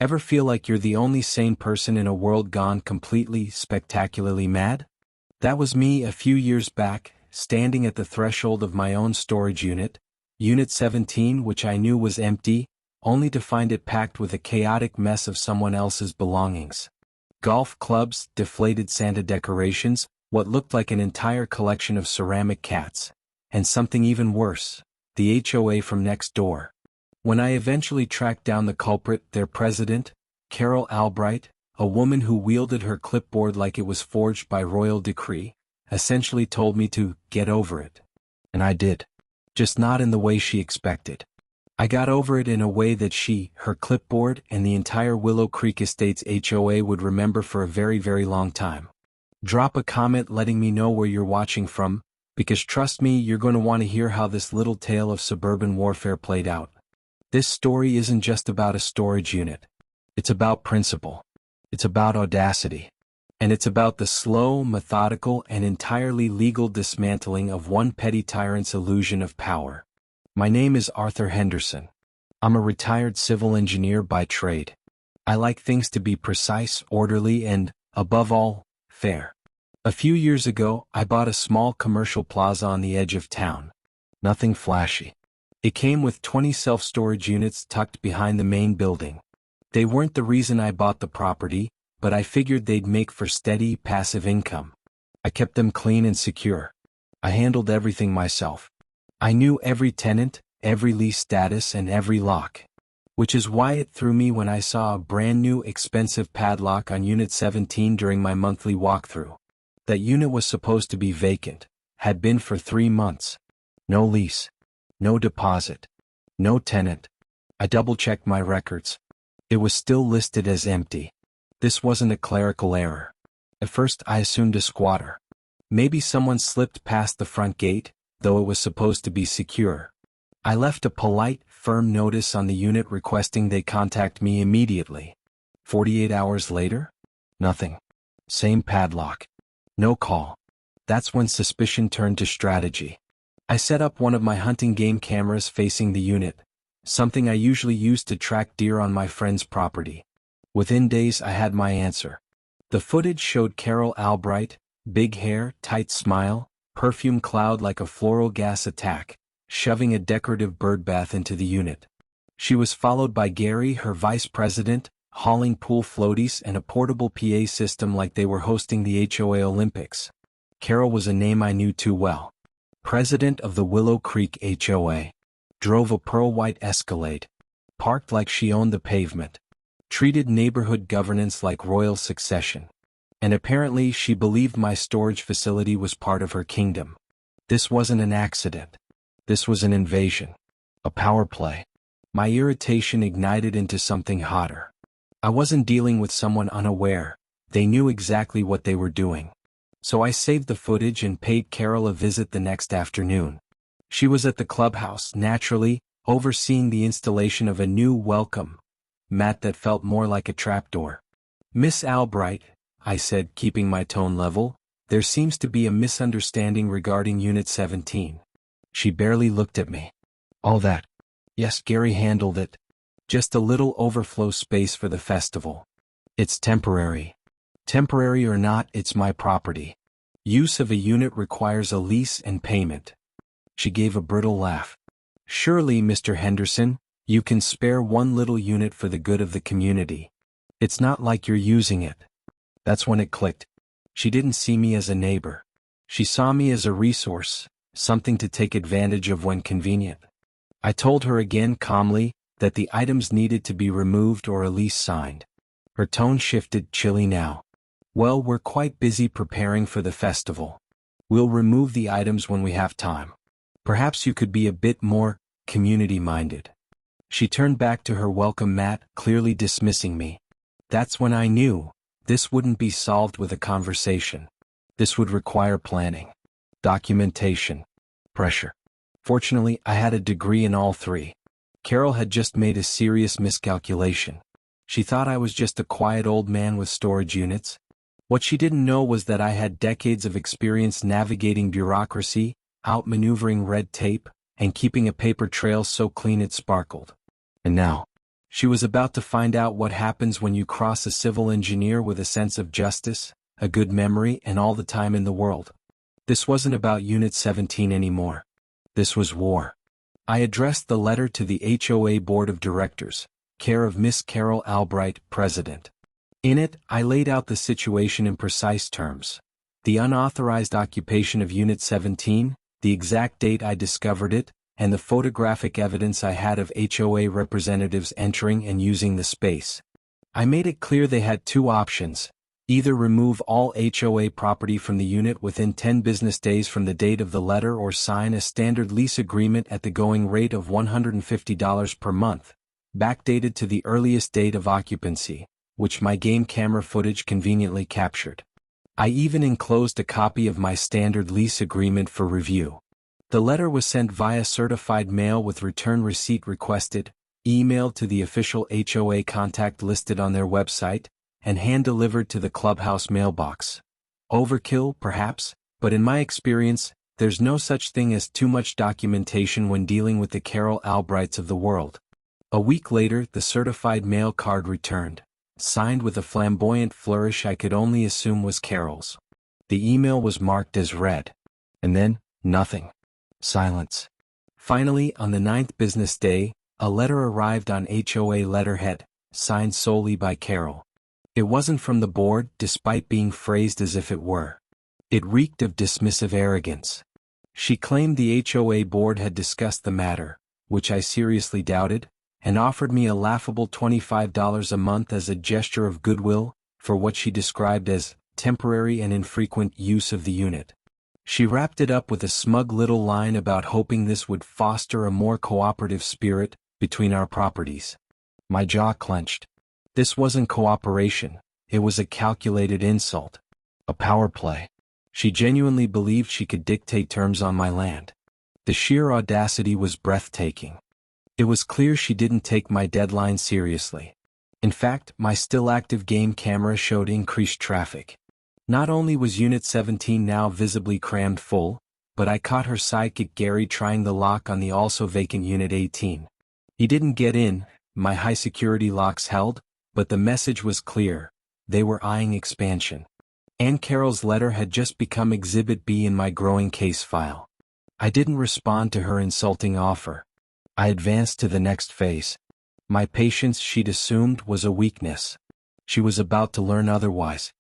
Ever feel like you're the only sane person in a world gone completely, spectacularly mad? That was me a few years back, standing at the threshold of my own storage unit, Unit 17, which I knew was empty, only to find it packed with a chaotic mess of someone else's belongings. Golf clubs, deflated Santa decorations, what looked like an entire collection of ceramic cats, and something even worse, the HOA from next door. When I eventually tracked down the culprit, their president, Carol Albright, a woman who wielded her clipboard like it was forged by royal decree, essentially told me to get over it. And I did. Just not in the way she expected. I got over it in a way that she, her clipboard, and the entire Willow Creek Estates HOA would remember for a very, very long time. Drop a comment letting me know where you're watching from, because trust me, you're going to want to hear how this little tale of suburban warfare played out. This story isn't just about a storage unit. It's about principle. It's about audacity. And it's about the slow, methodical, and entirely legal dismantling of one petty tyrant's illusion of power. My name is Arthur Henderson. I'm a retired civil engineer by trade. I like things to be precise, orderly, and, above all, fair. A few years ago, I bought a small commercial plaza on the edge of town. Nothing flashy. It came with 20 self-storage units tucked behind the main building. They weren't the reason I bought the property, but I figured they'd make for steady, passive income. I kept them clean and secure. I handled everything myself. I knew every tenant, every lease status, and every lock. Which is why it threw me when I saw a brand new expensive padlock on Unit 17 during my monthly walkthrough. That unit was supposed to be vacant, had been for 3 months. No lease. No deposit. No tenant. I double-checked my records. It was still listed as empty. This wasn't a clerical error. At first I assumed a squatter. Maybe someone slipped past the front gate, though it was supposed to be secure. I left a polite, firm notice on the unit requesting they contact me immediately. 48 hours later? Nothing. Same padlock. No call. That's when suspicion turned to strategy. I set up one of my hunting game cameras facing the unit, something I usually use to track deer on my friend's property. Within days I had my answer. The footage showed Carol Albright, big hair, tight smile, perfume cloud like a floral gas attack, shoving a decorative birdbath into the unit. She was followed by Gary, her vice president, hauling pool floaties and a portable PA system like they were hosting the HOA Olympics. Carol was a name I knew too well. President of the Willow Creek HOA. Drove a pearl-white Escalade. Parked like she owned the pavement. Treated neighborhood governance like royal succession. And apparently she believed my storage facility was part of her kingdom. This wasn't an accident. This was an invasion. A power play. My irritation ignited into something hotter. I wasn't dealing with someone unaware. They knew exactly what they were doing. So I saved the footage and paid Carol a visit the next afternoon. She was at the clubhouse, naturally, overseeing the installation of a new welcome mat that felt more like a trapdoor. "Miss Albright," I said, keeping my tone level, "there seems to be a misunderstanding regarding Unit 17. She barely looked at me. "All that. Yes, Gary handled it. Just a little overflow space for the festival. It's temporary. Temporary or not, it's my property. Use of a unit requires a lease and payment." She gave a brittle laugh. "Surely, Mr. Henderson, you can spare one little unit for the good of the community. It's not like you're using it." That's when it clicked. She didn't see me as a neighbor. She saw me as a resource, something to take advantage of when convenient. I told her again calmly that the items needed to be removed or a lease signed. Her tone shifted, chilly now. "Well, we're quite busy preparing for the festival. We'll remove the items when we have time. Perhaps you could be a bit more community-minded." She turned back to her welcome mat, clearly dismissing me. That's when I knew this wouldn't be solved with a conversation. This would require planning, documentation, pressure. Fortunately, I had a degree in all three. Carol had just made a serious miscalculation. She thought I was just a quiet old man with storage units. What she didn't know was that I had decades of experience navigating bureaucracy, outmaneuvering red tape, and keeping a paper trail so clean it sparkled. And now, She was about to find out what happens when you cross a civil engineer with a sense of justice, a good memory, and all the time in the world. This wasn't about Unit 17 anymore. This was war. I addressed the letter to the HOA Board of Directors, care of Miss Carol Albright, President. In it, I laid out the situation in precise terms. The unauthorized occupation of Unit 17, the exact date I discovered it, and the photographic evidence I had of HOA representatives entering and using the space. I made it clear they had two options: either remove all HOA property from the unit within 10 business days from the date of the letter or sign a standard lease agreement at the going rate of $150 per month, backdated to the earliest date of occupancy, which my game camera footage conveniently captured. I even enclosed a copy of my standard lease agreement for review. The letter was sent via certified mail with return receipt requested, emailed to the official HOA contact listed on their website, and hand-delivered to the clubhouse mailbox. Overkill, perhaps, but in my experience, there's no such thing as too much documentation when dealing with the Carol Albrights of the world. A week later, the certified mail card returned, signed with a flamboyant flourish I could only assume was Carol's. The email was marked as read. And then, nothing. Silence. Finally, on the 9th business day, a letter arrived on HOA letterhead, signed solely by Carol. It wasn't from the board, despite being phrased as if it were. It reeked of dismissive arrogance. She claimed the HOA board had discussed the matter, which I seriously doubted, and offered me a laughable $25 a month as a gesture of goodwill, for what she described as temporary and infrequent use of the unit. She wrapped it up with a smug little line about hoping this would foster a more cooperative spirit between our properties. My jaw clenched. This wasn't cooperation, it was a calculated insult. A power play. She genuinely believed she could dictate terms on my land. The sheer audacity was breathtaking. It was clear she didn't take my deadline seriously. In fact, my still-active game camera showed increased traffic. Not only was Unit 17 now visibly crammed full, but I caught her sidekick Gary trying the lock on the also vacant Unit 18. He didn't get in, my high-security locks held, but the message was clear: they were eyeing expansion. Ann Carroll's letter had just become Exhibit B in my growing case file. I didn't respond to her insulting offer. I advanced to the next phase. My patience, she'd assumed, was a weakness. She was about to learn otherwise.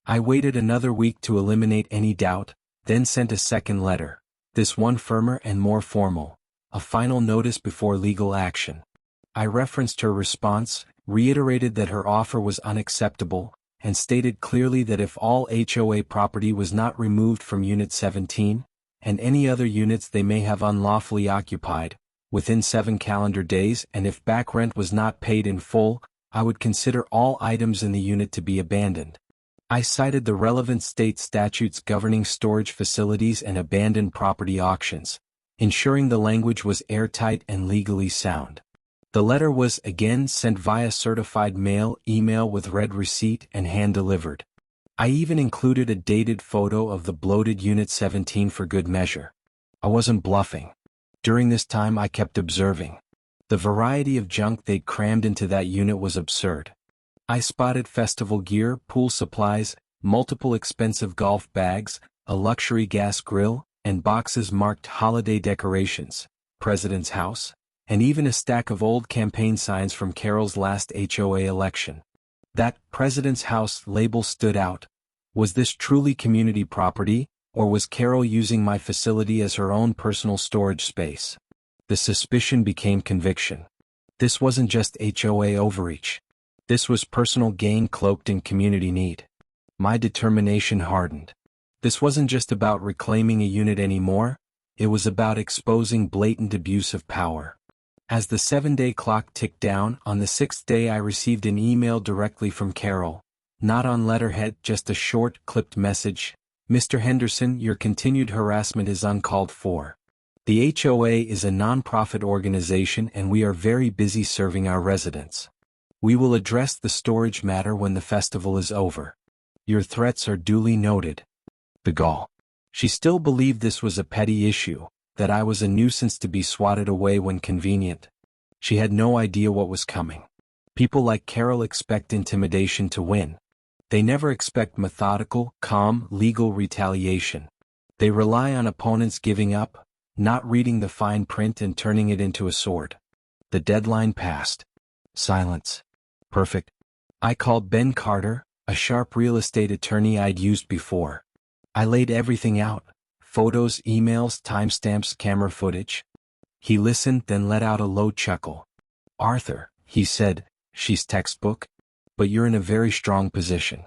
I waited another week to eliminate any doubt, then sent a second letter, this one firmer and more formal, a final notice before legal action. I referenced her response, reiterated that her offer was unacceptable, and stated clearly that if all HOA property was not removed from Unit 17, and any other units they may have unlawfully occupied, within 7 calendar days, and if back rent was not paid in full, I would consider all items in the unit to be abandoned. I cited the relevant state statutes governing storage facilities and abandoned property auctions, ensuring the language was airtight and legally sound. The letter was again sent via certified mail, email with read receipt, and hand-delivered. I even included a dated photo of the bloated Unit 17 for good measure. I wasn't bluffing. During this time I kept observing. The variety of junk they'd crammed into that unit was absurd. I spotted festival gear, pool supplies, multiple expensive golf bags, a luxury gas grill, and boxes marked holiday decorations, President's House, and even a stack of old campaign signs from Carol's last HOA election. That President's House label stood out. Was this truly community property, or was Carol using my facility as her own personal storage space? The suspicion became conviction. This wasn't just HOA overreach. This was personal gain cloaked in community need. My determination hardened. This wasn't just about reclaiming a unit anymore, it was about exposing blatant abuse of power. As the 7-day clock ticked down, on the 6th day I received an email directly from Carol. Not on letterhead, just a short, clipped message. Mr. Henderson, your continued harassment is uncalled for. The HOA is a non-profit organization and we are very busy serving our residents. We will address the storage matter when the festival is over. Your threats are duly noted. The gall. She still believed this was a petty issue, that I was a nuisance to be swatted away when convenient. She had no idea what was coming. People like Carol expect intimidation to win. They never expect methodical, calm, legal retaliation. They rely on opponents giving up, not reading the fine print and turning it into a sword. The deadline passed. Silence. Perfect. I called Ben Carter, a sharp real estate attorney I'd used before. I laid everything out: photos, emails, timestamps, camera footage. He listened, then let out a low chuckle. "Arthur," he said, "she's textbook. But you're in a very strong position.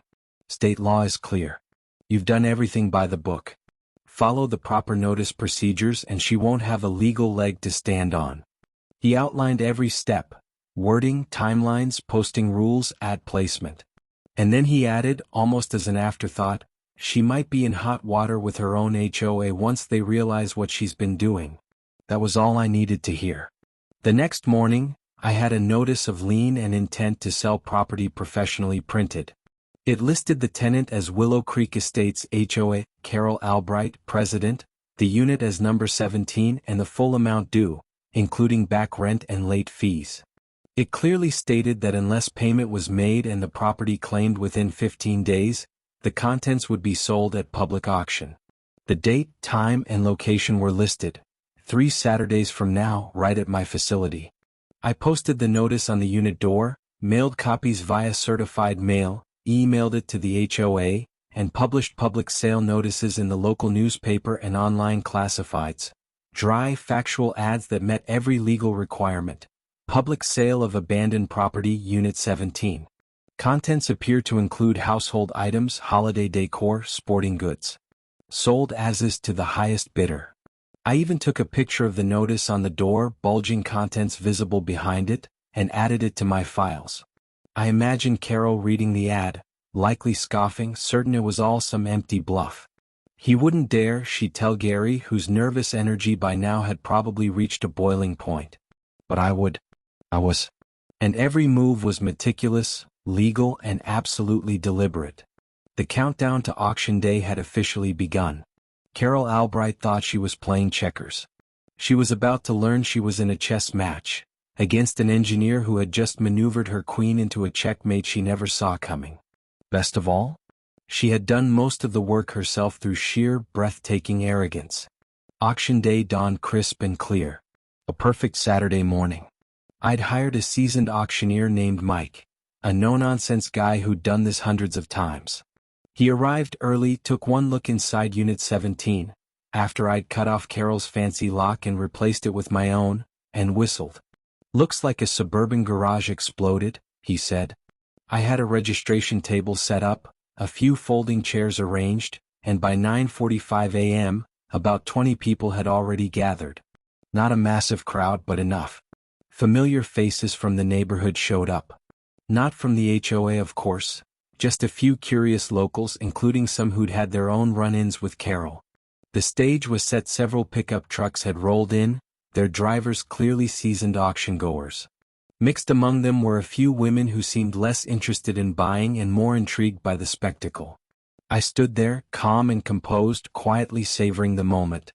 State law is clear. You've done everything by the book. Follow the proper notice procedures and she won't have a legal leg to stand on." He outlined every step: wording, timelines, posting rules, ad placement. And then he added, almost as an afterthought, "She might be in hot water with her own HOA once they realize what she's been doing." That was all I needed to hear. The next morning, I had a notice of lien and intent to sell property professionally printed. It listed the tenant as Willow Creek Estates HOA, Carol Albright, President, the unit as number 17, and the full amount due, including back rent and late fees. It clearly stated that unless payment was made and the property claimed within 15 days, the contents would be sold at public auction. The date, time, and location were listed: 3 Saturdays from now, right at my facility. I posted the notice on the unit door, mailed copies via certified mail, emailed it to the HOA, and published public sale notices in the local newspaper and online classifieds. Dry, factual ads that met every legal requirement. Public sale of abandoned property, Unit 17. Contents appear to include household items, holiday decor, sporting goods. Sold as is to the highest bidder. I even took a picture of the notice on the door, bulging contents visible behind it, and added it to my files. I imagined Carol reading the ad, likely scoffing, certain it was all some empty bluff. He wouldn't dare, she'd tell Gary, whose nervous energy by now had probably reached a boiling point. But I would. I was. And every move was meticulous, legal, and absolutely deliberate. The countdown to auction day had officially begun. Carol Albright thought she was playing checkers. She was about to learn she was in a chess match, against an engineer who had just maneuvered her queen into a checkmate she never saw coming. Best of all, she had done most of the work herself through sheer, breathtaking arrogance. Auction day dawned crisp and clear. A perfect Saturday morning. I'd hired a seasoned auctioneer named Mike, a no-nonsense guy who'd done this hundreds of times. He arrived early, took one look inside Unit 17, after I'd cut off Carol's fancy lock and replaced it with my own, and whistled. "Looks like a suburban garage exploded," he said. I had a registration table set up, a few folding chairs arranged, and by 9:45 a.m., about 20 people had already gathered. Not a massive crowd, but enough. Familiar faces from the neighborhood showed up. Not from the HOA, of course. Just a few curious locals, including some who'd had their own run-ins with Carol. The stage was set, several pickup trucks had rolled in, their drivers clearly seasoned auction-goers. Mixed among them were a few women who seemed less interested in buying and more intrigued by the spectacle. I stood there, calm and composed, quietly savoring the moment.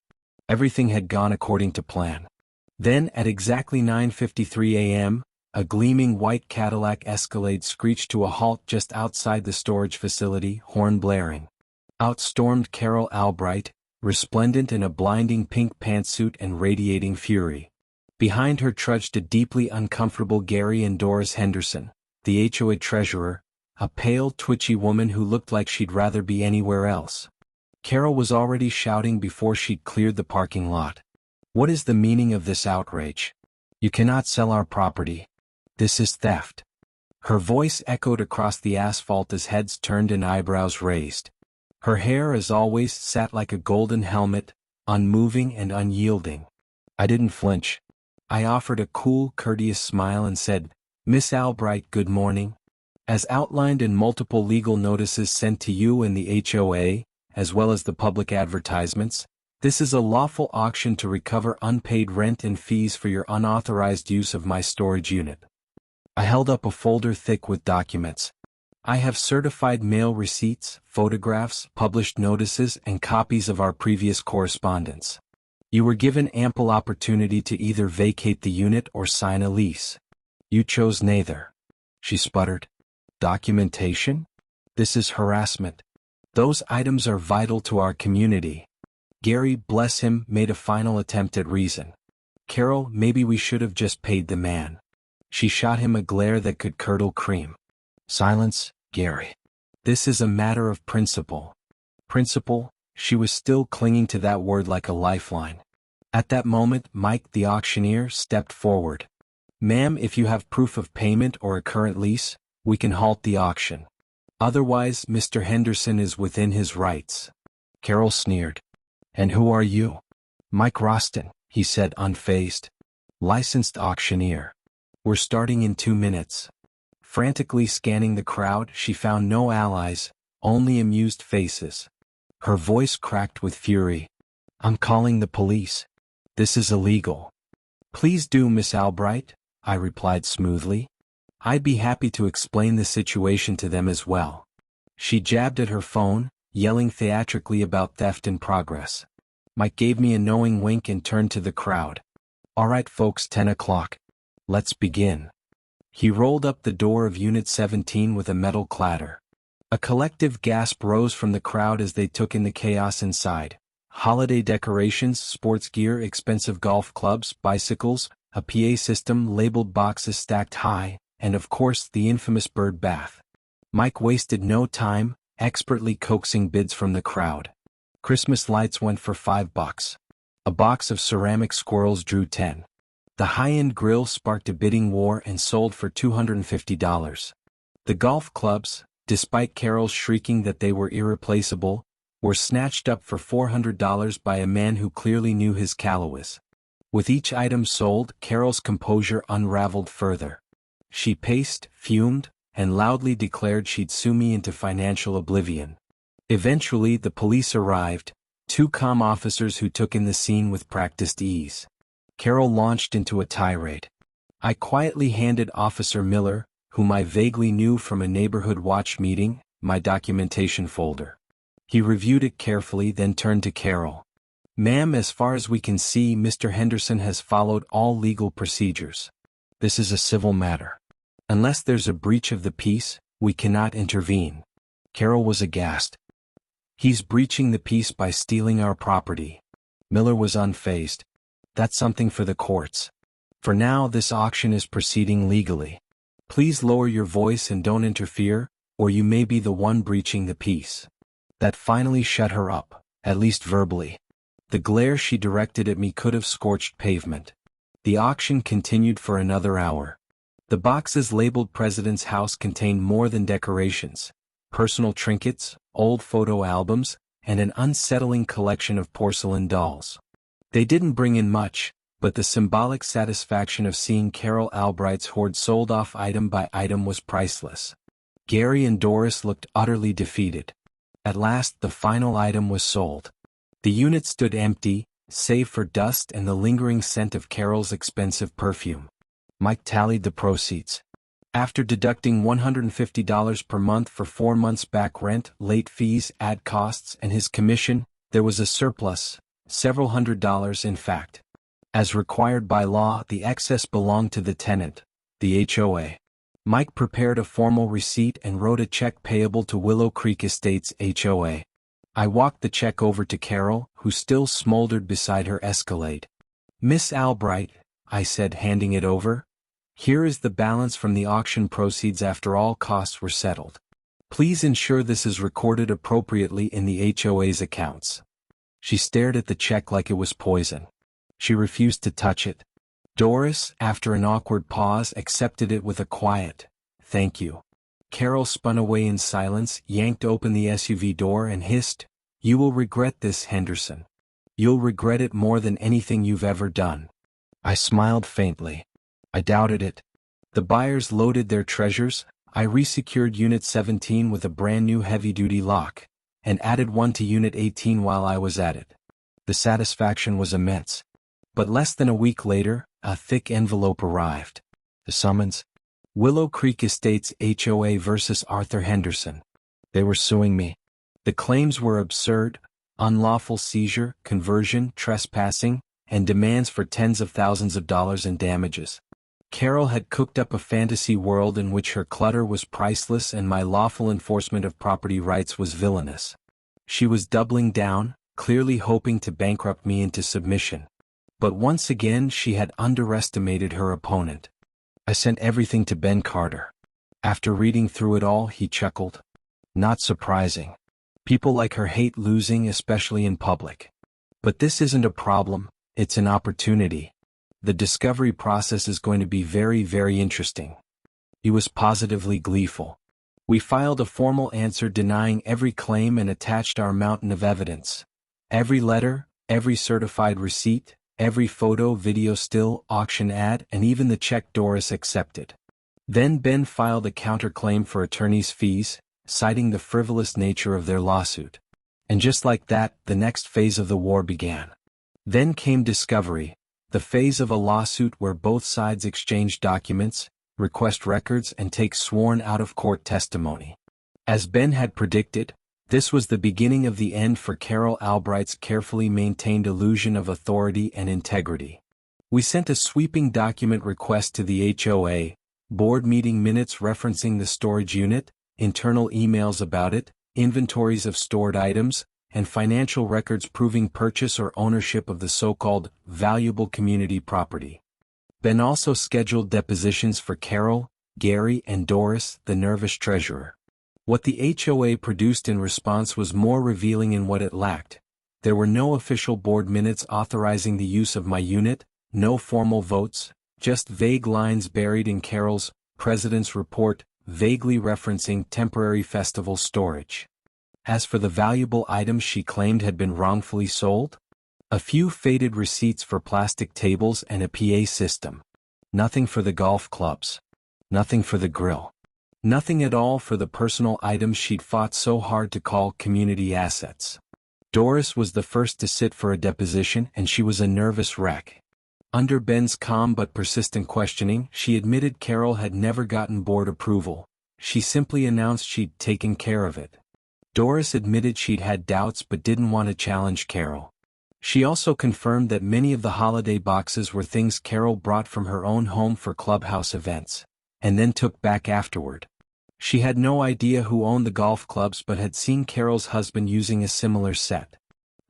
Everything had gone according to plan. Then, at exactly 9:53 a.m., a gleaming white Cadillac Escalade screeched to a halt just outside the storage facility, horn blaring. Out stormed Carol Albright, resplendent in a blinding pink pantsuit and radiating fury. Behind her trudged a deeply uncomfortable Gary and Doris Henderson, the HOA treasurer, a pale, twitchy woman who looked like she'd rather be anywhere else. Carol was already shouting before she'd cleared the parking lot. "What is the meaning of this outrage? You cannot sell our property. This is theft." Her voice echoed across the asphalt as heads turned and eyebrows raised. Her hair, as always, sat like a golden helmet, unmoving and unyielding. I didn't flinch. I offered a cool, courteous smile and said, "Miss Albright, good morning. As outlined in multiple legal notices sent to you and the HOA, as well as the public advertisements, this is a lawful auction to recover unpaid rent and fees for your unauthorized use of my storage unit." I held up a folder thick with documents. "I have certified mail receipts, photographs, published notices, and copies of our previous correspondence. You were given ample opportunity to either vacate the unit or sign a lease. You chose neither. she sputtered. Documentation? This is harassment. Those items are vital to our community. Gary, bless him, made a final attempt at reason. Carol, maybe we should have just paid the man. She shot him a glare that could curdle cream. Silence, Gary. This is a matter of principle. Principle? She was still clinging to that word like a lifeline. At that moment, Mike, the auctioneer, stepped forward. Ma'am, if you have proof of payment or a current lease, we can halt the auction. Otherwise, Mr. Henderson is within his rights. Carol sneered. And who are you? Mike Roston, he said unfazed. Licensed auctioneer. We're starting in 2 minutes. Frantically scanning the crowd, she found no allies, only amused faces. Her voice cracked with fury. I'm calling the police. This is illegal. Please do, Miss Albright, I replied smoothly. I'd be happy to explain the situation to them as well. She jabbed at her phone, yelling theatrically about theft in progress. Mike gave me a knowing wink and turned to the crowd. All right, folks, 10 o'clock. Let's begin. He rolled up the door of Unit 17 with a metal clatter. A collective gasp rose from the crowd as they took in the chaos inside. Holiday decorations, sports gear, expensive golf clubs, bicycles, a PA system, labeled boxes stacked high, and of course the infamous bird bath. Mike wasted no time, expertly coaxing bids from the crowd. Christmas lights went for $5. A box of ceramic squirrels drew 10. The high-end grill sparked a bidding war and sold for $250. The golf clubs, despite Carol's shrieking that they were irreplaceable, were snatched up for $400 by a man who clearly knew his calloway. With each item sold, Carol's composure unraveled further. She paced, fumed, and loudly declared she'd sue me into financial oblivion. Eventually the police arrived, 2 calm officers who took in the scene with practiced ease. Carol launched into a tirade. I quietly handed Officer Miller, whom I vaguely knew from a neighborhood watch meeting, my documentation folder. He reviewed it carefully, then turned to Carol. Ma'am, as far as we can see, Mr. Henderson has followed all legal procedures. This is a civil matter. Unless there's a breach of the peace, we cannot intervene. Carol was aghast. He's breaching the peace by stealing our property. Miller was unfazed. That's something for the courts. For now, this auction is proceeding legally. Please lower your voice and don't interfere, or you may be the one breaching the peace. That finally shut her up, at least verbally. The glare she directed at me could have scorched pavement. The auction continued for another hour. The boxes labeled President's House contained more than decorations, personal trinkets, old photo albums, and an unsettling collection of porcelain dolls. They didn't bring in much, but the symbolic satisfaction of seeing Carol Albright's hoard sold off item by item was priceless. Gary and Doris looked utterly defeated. At last the final item was sold. The unit stood empty, save for dust and the lingering scent of Carol's expensive perfume. Mike tallied the proceeds. After deducting $150 per month for 4 months back rent, late fees, ad costs, and his commission, there was a surplus, several $100s in fact. As required by law, the excess belonged to the tenant, the HOA. Mike prepared a formal receipt and wrote a check payable to Willow Creek Estates HOA. I walked the check over to Carol, who still smoldered beside her Escalade. Miss Albright, I said, handing it over. Here is the balance from the auction proceeds after all costs were settled. Please ensure this is recorded appropriately in the HOA's accounts. She stared at the check like it was poison. She refused to touch it. Doris, after an awkward pause, accepted it with a quiet, "Thank you." Carol spun away in silence, yanked open the SUV door and hissed, "You will regret this, Henderson. You'll regret it more than anything you've ever done." I smiled faintly. I doubted it. The buyers loaded their treasures. I resecured Unit 17 with a brand new heavy-duty lock, and added one to Unit 18 while I was at it. The satisfaction was immense. But less than a week later, a thick envelope arrived. The summons: Willow Creek Estates HOA versus Arthur Henderson. They were suing me. The claims were absurd: unlawful seizure, conversion, trespassing, and demands for tens of thousands of dollars in damages. Carol had cooked up a fantasy world in which her clutter was priceless and my lawful enforcement of property rights was villainous. She was doubling down, clearly hoping to bankrupt me into submission. But once again she had underestimated her opponent. I sent everything to Ben Carter. After reading through it all, he chuckled. Not surprising. People like her hate losing, especially in public. But this isn't a problem, it's an opportunity. The discovery process is going to be very, very interesting. He was positively gleeful. We filed a formal answer denying every claim and attached our mountain of evidence. Every letter, every certified receipt, every photo, video still, auction ad, and even the check Doris accepted. Then Ben filed a counterclaim for attorney's fees, citing the frivolous nature of their lawsuit. And just like that, the next phase of the war began. Then came discovery, the phase of a lawsuit where both sides exchange documents, request records, and take sworn out-of-court testimony. As Ben had predicted, this was the beginning of the end for Carol Albright's carefully maintained illusion of authority and integrity. We sent a sweeping document request to the HOA, board meeting minutes referencing the storage unit, internal emails about it, inventories of stored items, and financial records proving purchase or ownership of the so-called valuable community property. Ben also scheduled depositions for Carol, Gary, and Doris, the nervous treasurer. What the HOA produced in response was more revealing in what it lacked. There were no official board minutes authorizing the use of my unit, no formal votes, just vague lines buried in Carol's president's report, vaguely referencing temporary festival storage. As for the valuable items she claimed had been wrongfully sold, a few faded receipts for plastic tables and a PA system. Nothing for the golf clubs. Nothing for the grill. Nothing at all for the personal items she'd fought so hard to call community assets. Doris was the first to sit for a deposition, and she was a nervous wreck. Under Ben's calm but persistent questioning, she admitted Carol had never gotten board approval. She simply announced she'd taken care of it. Doris admitted she'd had doubts but didn't want to challenge Carol. She also confirmed that many of the holiday boxes were things Carol brought from her own home for clubhouse events, and then took back afterward. She had no idea who owned the golf clubs but had seen Carol's husband using a similar set.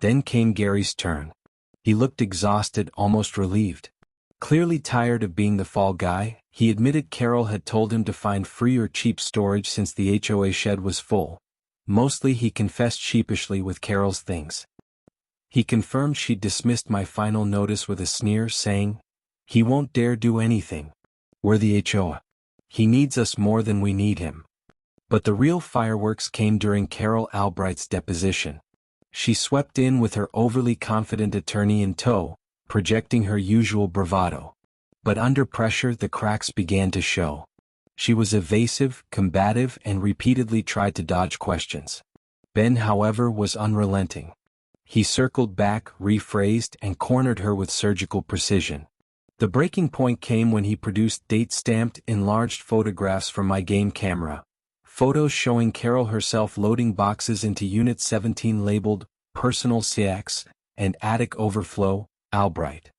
Then came Gary's turn. He looked exhausted, almost relieved. Clearly tired of being the fall guy, he admitted Carol had told him to find free or cheap storage since the HOA shed was full. Mostly he confessed sheepishly with Carol's things. He confirmed she'd dismissed my final notice with a sneer, saying, "He won't dare do anything. We're the HOA. He needs us more than we need him." But the real fireworks came during Carol Albright's deposition. She swept in with her overly confident attorney in tow, projecting her usual bravado. But under pressure the cracks began to show. She was evasive, combative, and repeatedly tried to dodge questions. Ben, however, was unrelenting. He circled back, rephrased, and cornered her with surgical precision. The breaking point came when he produced date-stamped, enlarged photographs from my game camera. Photos showing Carol herself loading boxes into Unit 17 labeled, Personal CX, and Attic Overflow, Albright.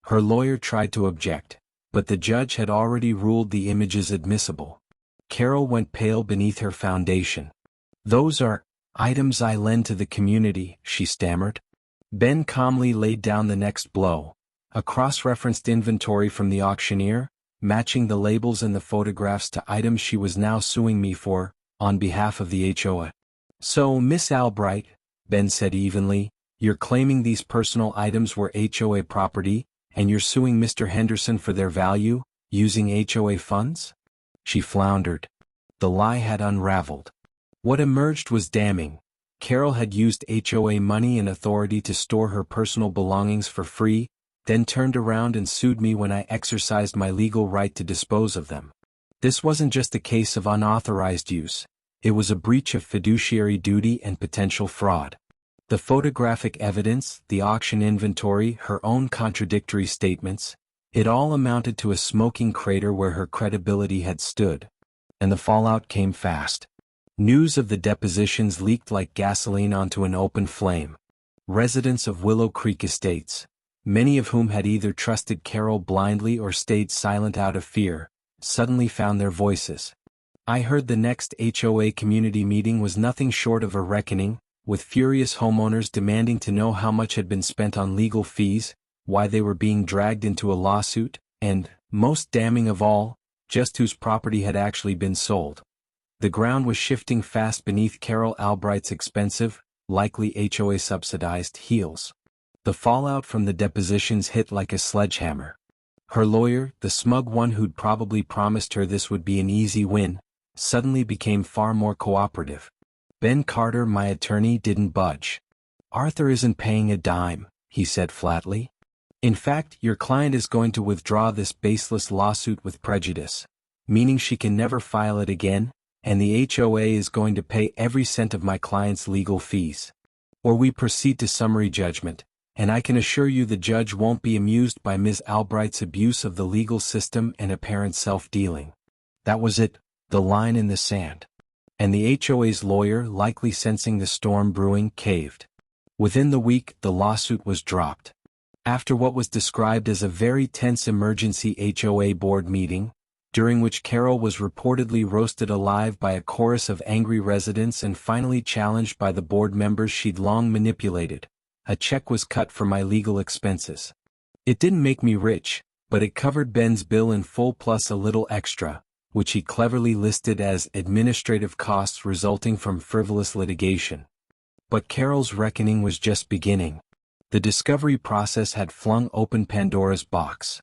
Her lawyer tried to object, but the judge had already ruled the images admissible. Carol went pale beneath her foundation. "Those are items I lend to the community," she stammered. Ben calmly laid down the next blow. A cross-referenced inventory from the auctioneer, matching the labels and the photographs to items she was now suing me for, on behalf of the HOA. "So, Miss Albright," Ben said evenly, "you're claiming these personal items were HOA property, and you're suing Mr. Henderson for their value, using HOA funds?" She floundered. The lie had unraveled. What emerged was damning. Carol had used HOA money and authority to store her personal belongings for free, then turned around and sued me when I exercised my legal right to dispose of them. This wasn't just a case of unauthorized use. It was a breach of fiduciary duty and potential fraud. The photographic evidence, the auction inventory, her own contradictory statements, it all amounted to a smoking crater where her credibility had stood. And the fallout came fast. News of the depositions leaked like gasoline onto an open flame. Residents of Willow Creek Estates, many of whom had either trusted Carol blindly or stayed silent out of fear, suddenly found their voices. I heard the next HOA community meeting was nothing short of a reckoning, with furious homeowners demanding to know how much had been spent on legal fees, why they were being dragged into a lawsuit, and, most damning of all, just whose property had actually been sold. The ground was shifting fast beneath Carol Albright's expensive, likely HOA-subsidized heels. The fallout from the depositions hit like a sledgehammer. Her lawyer, the smug one who'd probably promised her this would be an easy win, suddenly became far more cooperative. Ben Carter, my attorney, didn't budge. "Arthur isn't paying a dime," he said flatly. "In fact, your client is going to withdraw this baseless lawsuit with prejudice, meaning she can never file it again, and the HOA is going to pay every cent of my client's legal fees. Or we proceed to summary judgment, and I can assure you the judge won't be amused by Ms. Albright's abuse of the legal system and apparent self-dealing." That was it, the line in the sand. And the HOA's lawyer, likely sensing the storm brewing, caved. Within the week, the lawsuit was dropped. After what was described as a very tense emergency HOA board meeting, during which Carol was reportedly roasted alive by a chorus of angry residents and finally challenged by the board members she'd long manipulated, a check was cut for my legal expenses. It didn't make me rich, but it covered Ben's bill in full plus a little extra, which he cleverly listed as administrative costs resulting from frivolous litigation. But Carol's reckoning was just beginning. The discovery process had flung open Pandora's box.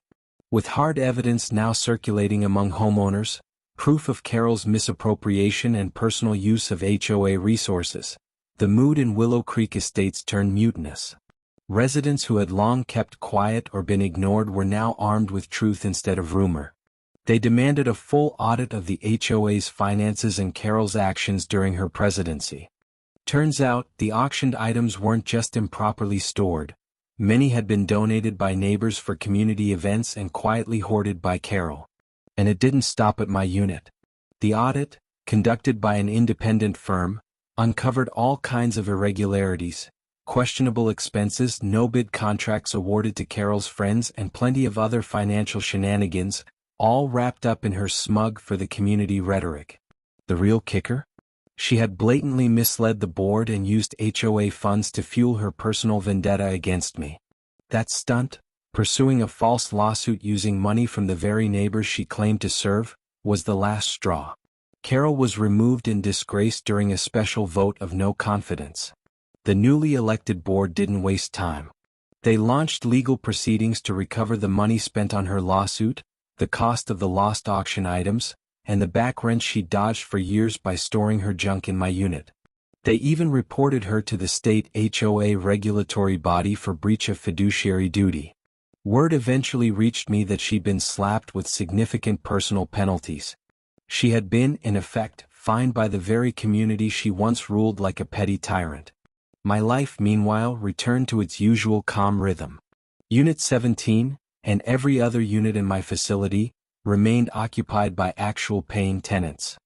With hard evidence now circulating among homeowners, proof of Carol's misappropriation and personal use of HOA resources, the mood in Willow Creek Estates turned mutinous. Residents who had long kept quiet or been ignored were now armed with truth instead of rumor. They demanded a full audit of the HOA's finances and Carol's actions during her presidency. Turns out, the auctioned items weren't just improperly stored. Many had been donated by neighbors for community events and quietly hoarded by Carol. And it didn't stop at my unit. The audit, conducted by an independent firm, uncovered all kinds of irregularities, questionable expenses, no-bid contracts awarded to Carol's friends, and plenty of other financial shenanigans, all wrapped up in her smug for the community rhetoric. The real kicker? She had blatantly misled the board and used HOA funds to fuel her personal vendetta against me. That stunt, pursuing a false lawsuit using money from the very neighbors she claimed to serve, was the last straw. Carol was removed in disgrace during a special vote of no confidence. The newly elected board didn't waste time. They launched legal proceedings to recover the money spent on her lawsuit, the cost of the lost auction items, and the back rent she dodged for years by storing her junk in my unit. They even reported her to the state HOA regulatory body for breach of fiduciary duty. Word eventually reached me that she'd been slapped with significant personal penalties. She had been, in effect, fined by the very community she once ruled like a petty tyrant. My life, meanwhile, returned to its usual calm rhythm. Unit 17, and every other unit in my facility, remained occupied by actual paying tenants.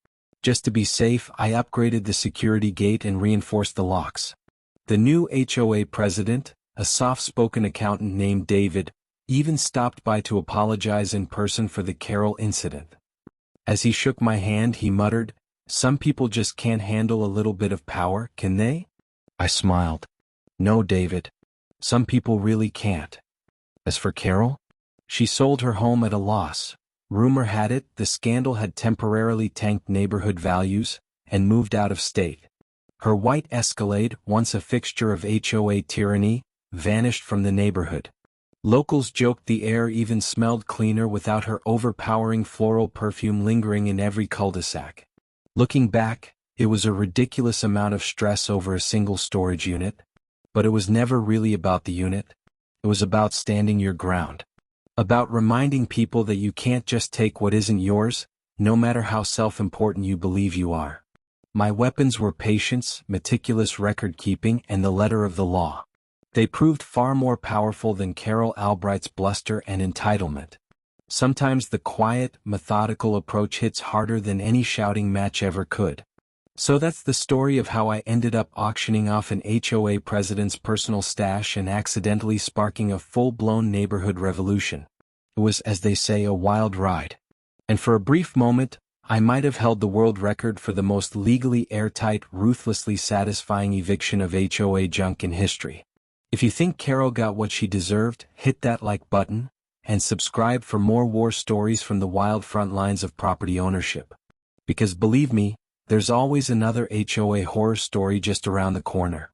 Just to be safe, I upgraded the security gate and reinforced the locks. The new HOA president, a soft-spoken accountant named David, even stopped by to apologize in person for the Carol incident. As he shook my hand, he muttered, "Some people just can't handle a little bit of power, can they?" I smiled. "No, David. Some people really can't." As for Carol, she sold her home at a loss. Rumor had it the scandal had temporarily tanked neighborhood values, and moved out of state. Her white Escalade, once a fixture of HOA tyranny, vanished from the neighborhood. Locals joked the air even smelled cleaner without her overpowering floral perfume lingering in every cul-de-sac. Looking back, it was a ridiculous amount of stress over a single storage unit. But it was never really about the unit. It was about standing your ground. About reminding people that you can't just take what isn't yours, no matter how self-important you believe you are. My weapons were patience, meticulous record-keeping, and the letter of the law. They proved far more powerful than Carol Albright's bluster and entitlement. Sometimes the quiet, methodical approach hits harder than any shouting match ever could. So that's the story of how I ended up auctioning off an HOA president's personal stash and accidentally sparking a full-blown neighborhood revolution. It was, as they say, a wild ride. And for a brief moment, I might have held the world record for the most legally airtight, ruthlessly satisfying eviction of HOA junk in history. If you think Carol got what she deserved, hit that like button, and subscribe for more war stories from the wild front lines of property ownership. Because believe me, there's always another HOA horror story just around the corner.